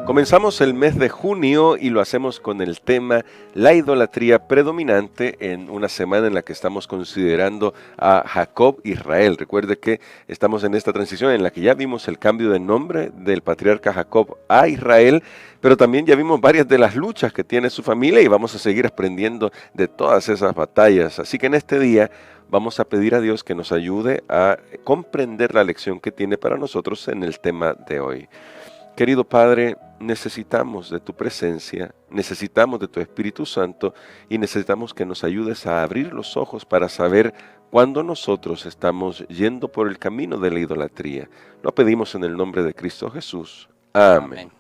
Comenzamos el mes de junio y lo hacemos con el tema la idolatría predominante en una semana en la que estamos considerando a Jacob Israel. Recuerde que estamos en esta transición en la que ya vimos el cambio de nombre del patriarca Jacob a Israel, pero también ya vimos varias de las luchas que tiene su familia y vamos a seguir aprendiendo de todas esas batallas. Así que en este día vamos a pedir a Dios que nos ayude a comprender la lección que tiene para nosotros en el tema de hoy. Querido Padre, necesitamos de tu presencia, necesitamos de tu Espíritu Santo y necesitamos que nos ayudes a abrir los ojos para saber cuándo nosotros estamos yendo por el camino de la idolatría. Lo pedimos en el nombre de Cristo Jesús. Amén.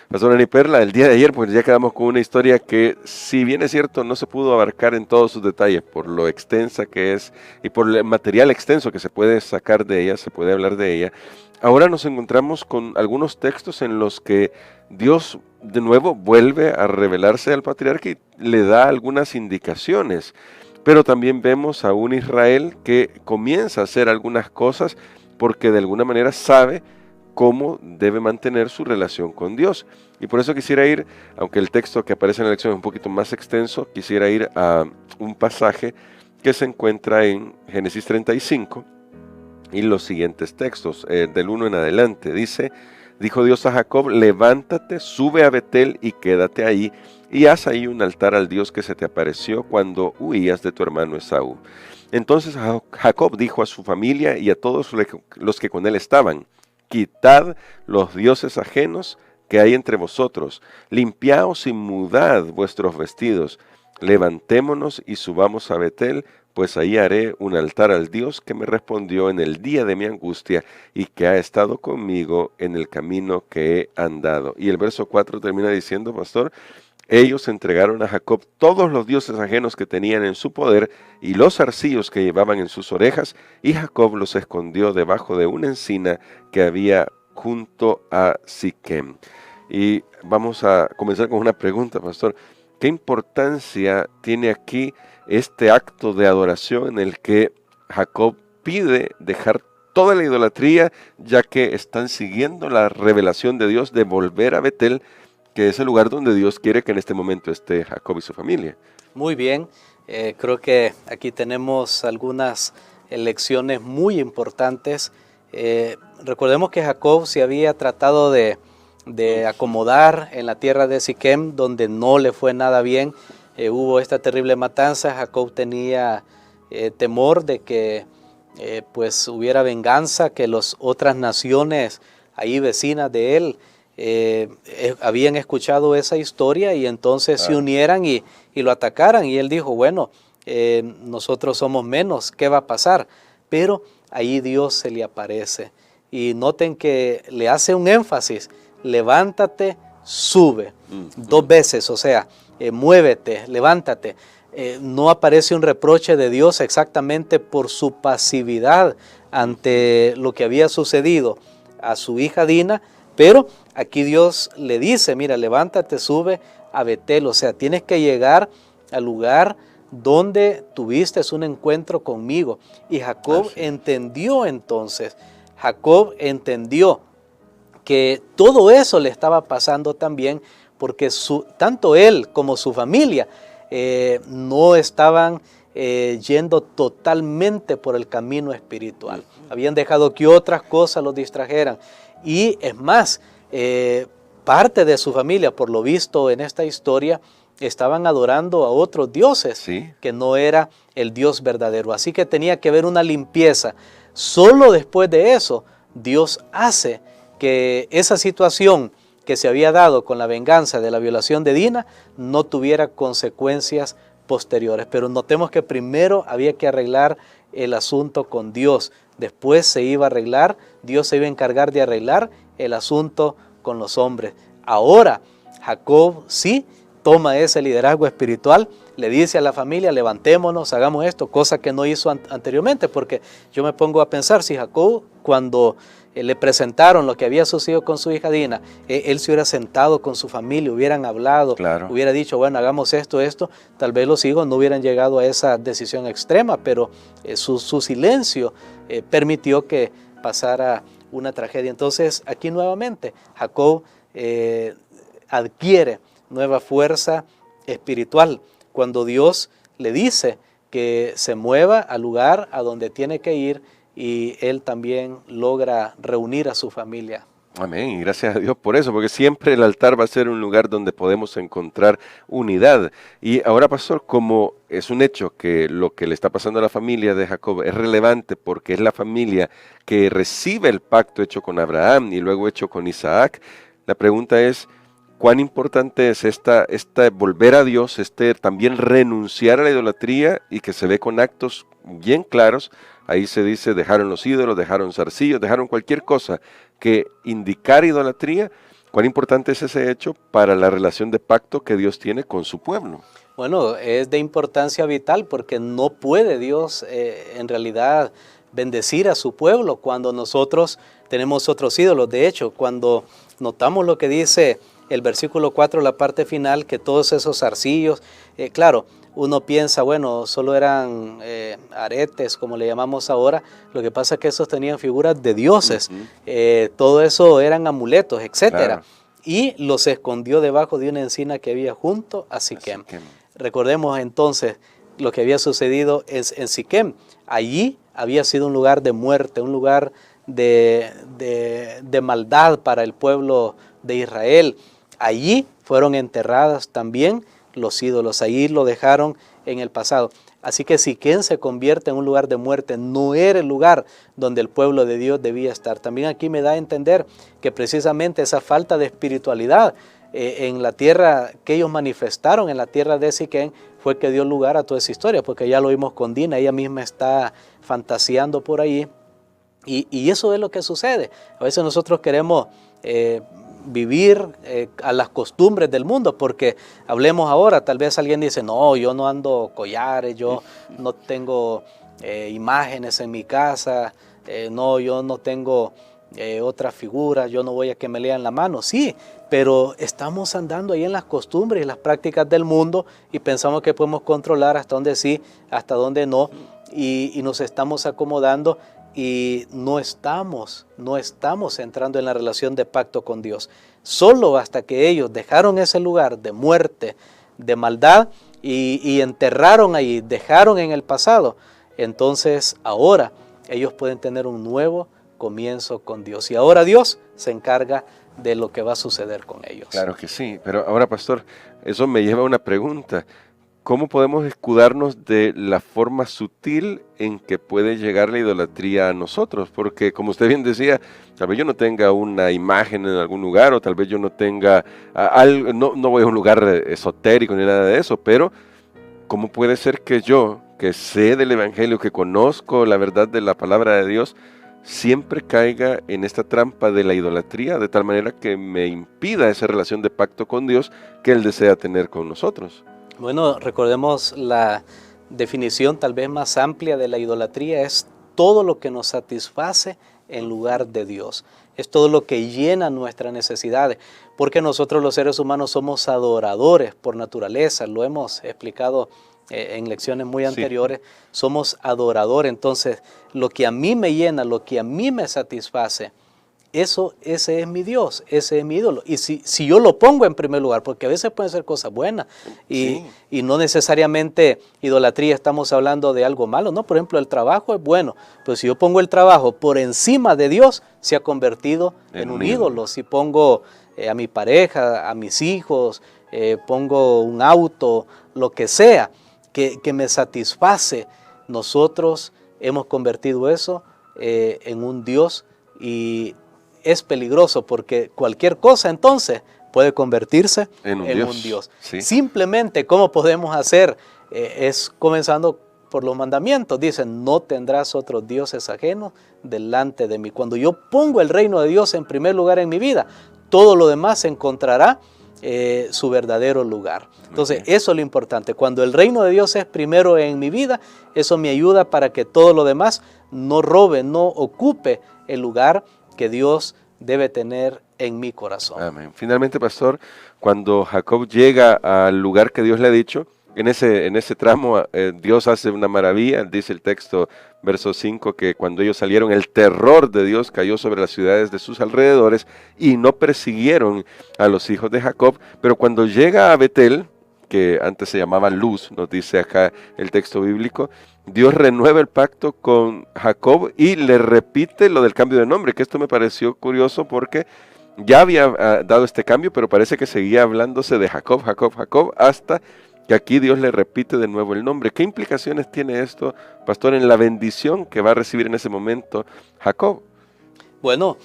Pastor Dani Perla, el día de ayer pues ya quedamos con una historia que, si bien es cierto, no se pudo abarcar en todos sus detalles por lo extensa que es y por el material extenso que se puede sacar de ella, se puede hablar de ella. Ahora nos encontramos con algunos textos en los que Dios de nuevo vuelve a revelarse al patriarca y le da algunas indicaciones, pero también vemos a un Israel que comienza a hacer algunas cosas porque de alguna manera sabe cómo debe mantener su relación con Dios. Y por eso quisiera ir, aunque el texto que aparece en la lección es un poquito más extenso, quisiera ir a un pasaje que se encuentra en Génesis 35 y los siguientes textos, del 1 en adelante. Dijo Dios a Jacob, levántate, sube a Betel y quédate ahí, y haz ahí un altar al Dios que se te apareció cuando huías de tu hermano Esaú. Entonces Jacob dijo a su familia y a todos los que con él estaban, quitad los dioses ajenos que hay entre vosotros, limpiaos y mudad vuestros vestidos, levantémonos y subamos a Betel, pues ahí haré un altar al Dios que me respondió en el día de mi angustia y que ha estado conmigo en el camino que he andado. Y el verso 4 termina diciendo, pastor, ellos entregaron a Jacob todos los dioses ajenos que tenían en su poder y los zarcillos que llevaban en sus orejas, y Jacob los escondió debajo de una encina que había junto a Siquem. Y vamos a comenzar con una pregunta, pastor. ¿Qué importancia tiene aquí este acto de adoración en el que Jacob pide dejar toda la idolatría, ya que están siguiendo la revelación de Dios de volver a Betel, que es el lugar donde Dios quiere que en este momento esté Jacob y su familia? Muy bien, creo que aquí tenemos algunas lecciones muy importantes. Recordemos que Jacob se había tratado de acomodar en la tierra de Siquem, donde no le fue nada bien. Hubo esta terrible matanza. Jacob tenía temor de que pues hubiera venganza, que las otras naciones ahí vecinas de él habían escuchado esa historia y entonces se unieran y lo atacaran. Y él dijo, bueno, nosotros somos menos, ¿qué va a pasar? Pero ahí Dios se le aparece. Y noten que le hace un énfasis, levántate, sube, dos veces, o sea, muévete, levántate. No aparece un reproche de Dios exactamente por su pasividad ante lo que había sucedido a su hija Dina, pero aquí Dios le dice, mira, levántate, sube a Betel, o sea, tienes que llegar al lugar donde tuviste un encuentro conmigo. Y Jacob entendió entonces, Jacob entendió que todo eso le estaba pasando también porque tanto él como su familia no estaban yendo totalmente por el camino espiritual. Habían dejado que otras cosas los distrajeran. Y es más, parte de su familia, por lo visto en esta historia, estaban adorando a otros dioses, que no era el Dios verdadero. Así que tenía que haber una limpieza. Solo después de eso, Dios hace que esa situación que se había dado con la venganza de la violación de Dina no tuviera consecuencias posteriores. Pero notemos que primero había que arreglar el asunto con Dios. Después se iba a arreglar, Dios se iba a encargar de arreglar el asunto con los hombres. Ahora, Jacob sí toma ese liderazgo espiritual, le dice a la familia, levantémonos, hagamos esto, cosa que no hizo anteriormente, porque yo me pongo a pensar, si Jacob cuando le presentaron lo que había sucedido con su hija Dina, él se hubiera sentado con su familia, hubieran hablado, hubiera dicho, bueno, hagamos esto, tal vez los hijos no hubieran llegado a esa decisión extrema, pero su silencio permitió que pasara una tragedia. Entonces, aquí nuevamente, Jacob adquiere nueva fuerza espiritual cuando Dios le dice que se mueva al lugar a donde tiene que ir y él también logra reunir a su familia. Amén, y gracias a Dios por eso, porque siempre el altar va a ser un lugar donde podemos encontrar unidad. Y ahora, pastor, como es un hecho que lo que le está pasando a la familia de Jacob es relevante porque es la familia que recibe el pacto hecho con Abraham y luego hecho con Isaac, la pregunta es, ¿cuán importante es esta volver a Dios, también renunciar a la idolatría y que se ve con actos bien claros? Ahí se dice, dejaron los ídolos, dejaron zarcillos, dejaron cualquier cosa que indicar idolatría. ¿Cuán importante es ese hecho para la relación de pacto que Dios tiene con su pueblo? Bueno, es de importancia vital porque no puede Dios en realidad bendecir a su pueblo cuando nosotros tenemos otros ídolos. De hecho, cuando notamos lo que dice el versículo 4, la parte final, que todos esos zarcillos, claro, uno piensa, bueno, solo eran aretes, como le llamamos ahora. Lo que pasa es que esos tenían figuras de dioses. Todo eso eran amuletos, etcétera. Claro. Y los escondió debajo de una encina que había junto a Siquem. Recordemos entonces lo que había sucedido en Siquem. Allí había sido un lugar de muerte, un lugar de maldad para el pueblo de Israel. Allí fueron enterradas también los ídolos, allí lo dejaron en el pasado. Así que Siquem se convierte en un lugar de muerte, no era el lugar donde el pueblo de Dios debía estar. También aquí me da a entender que precisamente esa falta de espiritualidad en la tierra que ellos manifestaron, en la tierra de Siquem, fue que dio lugar a toda esa historia, porque ya lo vimos con Dina, ella misma está fantaseando por ahí, y eso es lo que sucede. A veces nosotros queremos vivir a las costumbres del mundo, porque hablemos ahora, tal vez alguien dice, no, yo no ando collares, yo no tengo imágenes en mi casa, no, yo no tengo otra figura, yo no voy a que me lean la mano. Sí, pero estamos andando ahí en las costumbres y las prácticas del mundo y pensamos que podemos controlar hasta dónde sí, hasta dónde no, y nos estamos acomodando y no estamos entrando en la relación de pacto con Dios. Solo hasta que ellos dejaron ese lugar de muerte, de maldad y enterraron ahí, dejaron en el pasado, entonces ahora ellos pueden tener un nuevo comienzo con Dios. Y ahora Dios se encarga de lo que va a suceder con ellos. Claro que sí, pero ahora, pastor, eso me lleva a una pregunta. ¿Cómo podemos escudarnos de la forma sutil en que puede llegar la idolatría a nosotros? Porque, como usted bien decía, tal vez yo no tenga una imagen en algún lugar, o tal vez yo no tenga algo, no voy a un lugar esotérico ni nada de eso, pero ¿cómo puede ser que yo, que sé del Evangelio, que conozco la verdad de la palabra de Dios, siempre caiga en esta trampa de la idolatría, de tal manera que me impida esa relación de pacto con Dios que Él desea tener con nosotros? Bueno, recordemos la definición tal vez más amplia de la idolatría, es todo lo que nos satisface en lugar de Dios. Es todo lo que llena nuestras necesidades, porque nosotros los seres humanos somos adoradores por naturaleza, lo hemos explicado en lecciones muy anteriores, sí. Somos adoradores, entonces lo que a mí me llena, lo que a mí me satisface, ese es mi Dios, ese es mi ídolo. Y si yo lo pongo en primer lugar, porque a veces pueden ser cosas buenas y no necesariamente idolatría, estamos hablando de algo malo, ¿no? Por ejemplo, el trabajo es bueno, pero si yo pongo el trabajo por encima de Dios, se ha convertido en un ídolo. Si pongo a mi pareja, a mis hijos, pongo un auto, lo que sea, que me satisface, nosotros hemos convertido eso en un Dios y es peligroso porque cualquier cosa entonces puede convertirse en un Dios. Sí. Simplemente, ¿cómo podemos hacer? Es comenzando por los mandamientos. Dicen, no tendrás otros dioses ajenos delante de mí. Cuando yo pongo el reino de Dios en primer lugar en mi vida, todo lo demás encontrará su verdadero lugar. Entonces, eso es lo importante. Cuando el reino de Dios es primero en mi vida, eso me ayuda para que todo lo demás no robe, no ocupe el lugar que Dios debe tener en mi corazón. Amén. Finalmente, pastor, cuando Jacob llega al lugar que Dios le ha dicho, En ese tramo Dios hace una maravilla, dice el texto, verso 5, que cuando ellos salieron el terror de Dios cayó sobre las ciudades de sus alrededores y no persiguieron a los hijos de Jacob, pero cuando llega a Betel, que antes se llamaba Luz, nos dice acá el texto bíblico, Dios renueva el pacto con Jacob y le repite lo del cambio de nombre, que esto me pareció curioso porque ya había dado este cambio, pero parece que seguía hablándose de Jacob, Jacob, Jacob, hasta que aquí Dios le repite de nuevo el nombre. ¿Qué implicaciones tiene esto, pastor, en la bendición que va a recibir en ese momento Jacob? Bueno,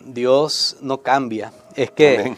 Dios no cambia. Es que Amén.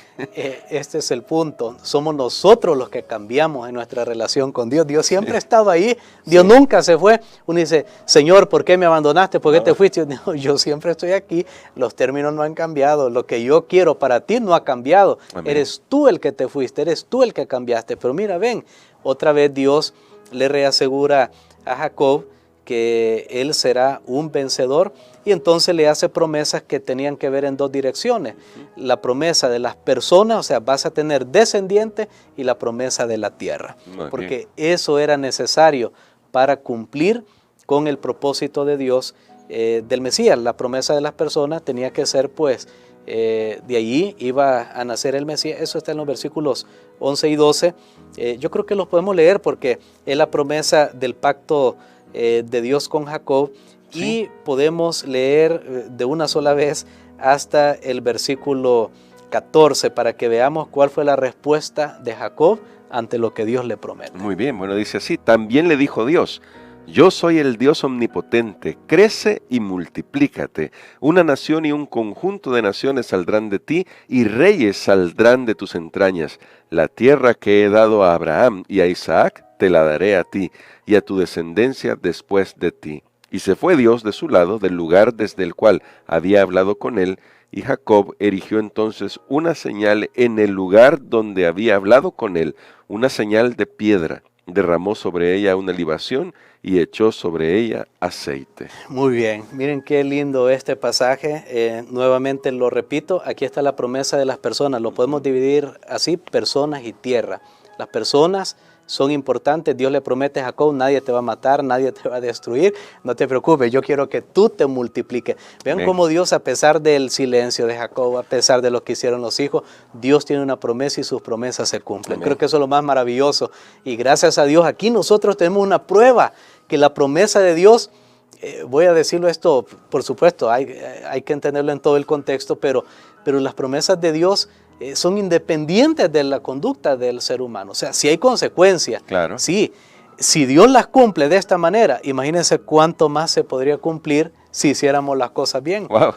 este es el punto. Somos nosotros los que cambiamos en nuestra relación con Dios. Dios siempre ha estado ahí. Dios nunca se fue. Uno dice, Señor, ¿por qué me abandonaste? ¿Por qué te fuiste? No, yo siempre estoy aquí. Los términos no han cambiado. Lo que yo quiero para ti no ha cambiado. Amén. Eres tú el que te fuiste. Eres tú el que cambiaste. Pero mira, ven, otra vez Dios le reasegura a Jacob que él será un vencedor y entonces le hace promesas que tenían que ver en dos direcciones. La promesa de las personas, o sea, vas a tener descendientes, y la promesa de la tierra. Muy Porque eso era necesario para cumplir con el propósito de Dios del Mesías. La promesa de las personas tenía que ser, pues, de allí iba a nacer el Mesías. Eso está en los versículos 11 y 12. Yo creo que los podemos leer porque es la promesa del pacto de Dios con Jacob, y podemos leer de una sola vez hasta el versículo 14 para que veamos cuál fue la respuesta de Jacob ante lo que Dios le promete. Muy bien, bueno, dice así, también le dijo Dios, yo soy el Dios omnipotente, crece y multiplícate, una nación y un conjunto de naciones saldrán de ti, y reyes saldrán de tus entrañas. La tierra que he dado a Abraham y a Isaac, te la daré a ti, y a tu descendencia después de ti. Y se fue Dios de su lado, del lugar desde el cual había hablado con él, y Jacob erigió entonces una señal en el lugar donde había hablado con él, una señal de piedra. Derramó sobre ella una libación y echó sobre ella aceite. Muy bien, miren qué lindo este pasaje. Nuevamente lo repito, aquí está la promesa de las personas. Lo podemos dividir así, personas y tierra. Las personas son importantes. Dios le promete a Jacob, nadie te va a matar, nadie te va a destruir, no te preocupes, yo quiero que tú te multipliques. Vean cómo Dios, a pesar del silencio de Jacob, a pesar de lo que hicieron los hijos, Dios tiene una promesa y sus promesas se cumplen. Amén. Creo que eso es lo más maravilloso, y gracias a Dios aquí nosotros tenemos una prueba que la promesa de Dios, voy a decirlo esto, por supuesto, hay que entenderlo en todo el contexto, pero las promesas de Dios son independientes de la conducta del ser humano. O sea, si hay consecuencias, Claro. sí, si Dios las cumple de esta manera, imagínense cuánto más se podría cumplir si hiciéramos las cosas bien. Wow.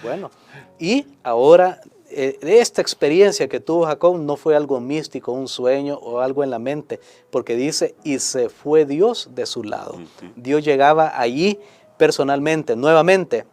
Bueno, y ahora, esta experiencia que tuvo Jacob no fue algo místico, un sueño o algo en la mente, porque dice, y se fue Dios de su lado. Dios llegaba allí personalmente, nuevamente.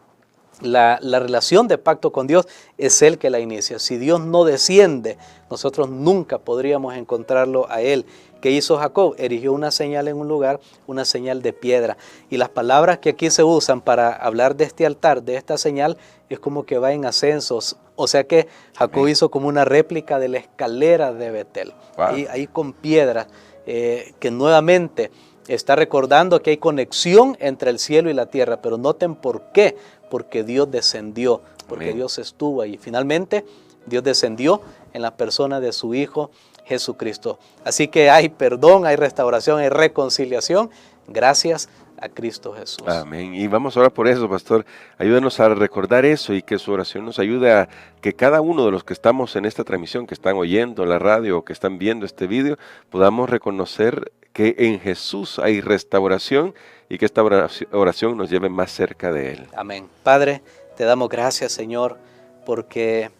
La relación de pacto con Dios es Él que la inicia. Si Dios no desciende, nosotros nunca podríamos encontrarlo a Él. ¿Qué hizo Jacob? Erigió una señal en un lugar, una señal de piedra. Y las palabras que aquí se usan para hablar de este altar, de esta señal, es como que va en ascensos. O sea que Jacob hizo como una réplica de la escalera de Betel. Wow. Ahí con piedras, que nuevamente está recordando que hay conexión entre el cielo y la tierra. Pero noten por qué. Porque Dios descendió, porque Amén. Dios estuvo ahí. Finalmente, Dios descendió en la persona de su Hijo Jesucristo. Así que hay perdón, hay restauración, hay reconciliación, gracias a Cristo Jesús. Amén. Y vamos a orar por eso, pastor. Ayúdanos a recordar eso y que su oración nos ayude a que cada uno de los que estamos en esta transmisión, que están oyendo la radio o que están viendo este video, podamos reconocer que en Jesús hay restauración y que esta oración nos lleve más cerca de Él. Amén. Padre, te damos gracias, Señor, porque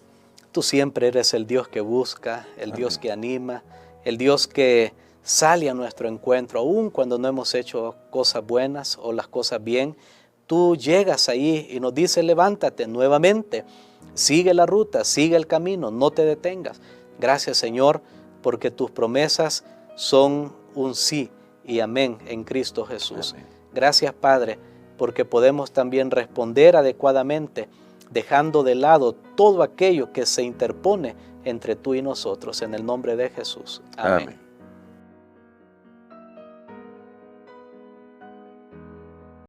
tú siempre eres el Dios que busca, el Dios que anima, el Dios que sale a nuestro encuentro, aun cuando no hemos hecho cosas buenas o las cosas bien. Tú llegas ahí y nos dices, levántate nuevamente, sigue la ruta, sigue el camino, no te detengas. Gracias, Señor, porque tus promesas son un sí y amén en Cristo Jesús. Amén. Gracias, Padre, porque podemos también responder adecuadamente, dejando de lado todo aquello que se interpone entre tú y nosotros. En el nombre de Jesús. Amén. Amén.